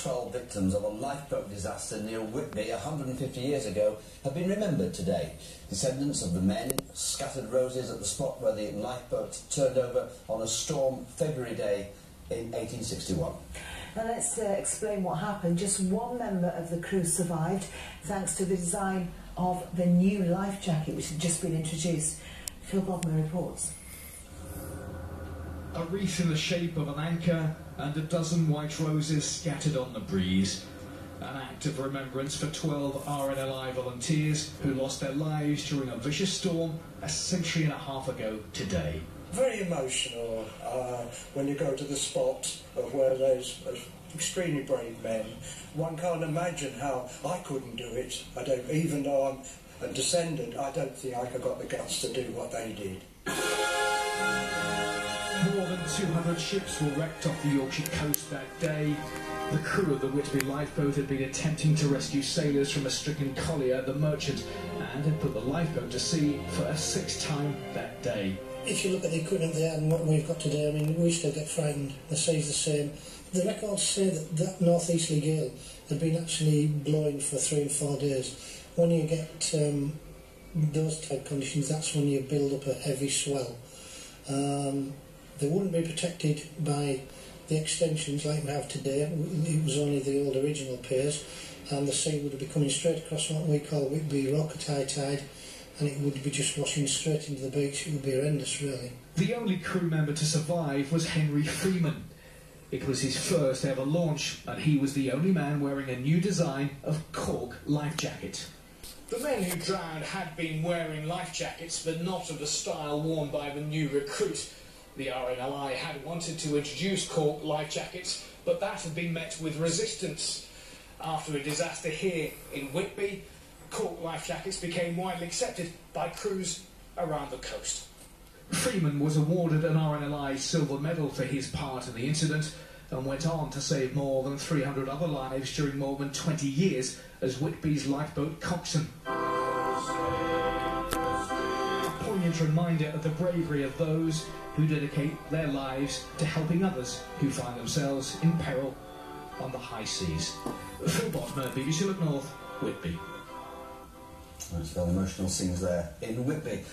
12 victims of a lifeboat disaster near Whitby 150 years ago have been remembered today. Descendants of the men scattered roses at the spot where the lifeboat turned over on a storm February day in 1861. Now let's explain what happened. Just one member of the crew survived thanks to the design of the new life jacket which had just been introduced. Phil Bodmer reports. A wreath in the shape of an anchor and a dozen white roses scattered on the breeze. An act of remembrance for 12 RNLI volunteers who lost their lives during a vicious storm a century and a half ago today. Very emotional when you go to the spot of where there's extremely brave men. One can't imagine how I couldn't do it. I don't, even though I'm a descendant, I don't think I could got the guts to do what they did. More than 200 ships were wrecked off the Yorkshire coast that day. The crew of the Whitby lifeboat had been attempting to rescue sailors from a stricken collier, the Merchant, and had put the lifeboat to sea for a sixth time that day. If you look at the equipment they had and what we've got today, I mean, we still get frightened. The sea's the same. The records say that northeasterly gale had been actually blowing for 3 and 4 days. When you get those type conditions, that's when you build up a heavy swell. They wouldn't be protected by the extensions like we have today. It was only the old original piers, and the sea would be coming straight across what we call Whitby Rock at high tide, and it would be just washing straight into the beach. It would be horrendous, really. The only crew member to survive was Henry Freeman. It was his first ever launch, and he was the only man wearing a new design of cork life jacket. The men who drowned had been wearing life jackets, but not of the style worn by the new recruit. The RNLI had wanted to introduce cork life jackets, but that had been met with resistance. After a disaster here in Whitby, cork life jackets became widely accepted by crews around the coast. Freeman was awarded an RNLI silver medal for his part in the incident and went on to save more than 300 other lives during more than 20 years as Whitby's lifeboat coxswain. A poignant reminder of the bravery of those who dedicate their lives to helping others who find themselves in peril on the high seas. Phil Bodmer, BBC Look North, Whitby. There's very emotional scenes there in Whitby.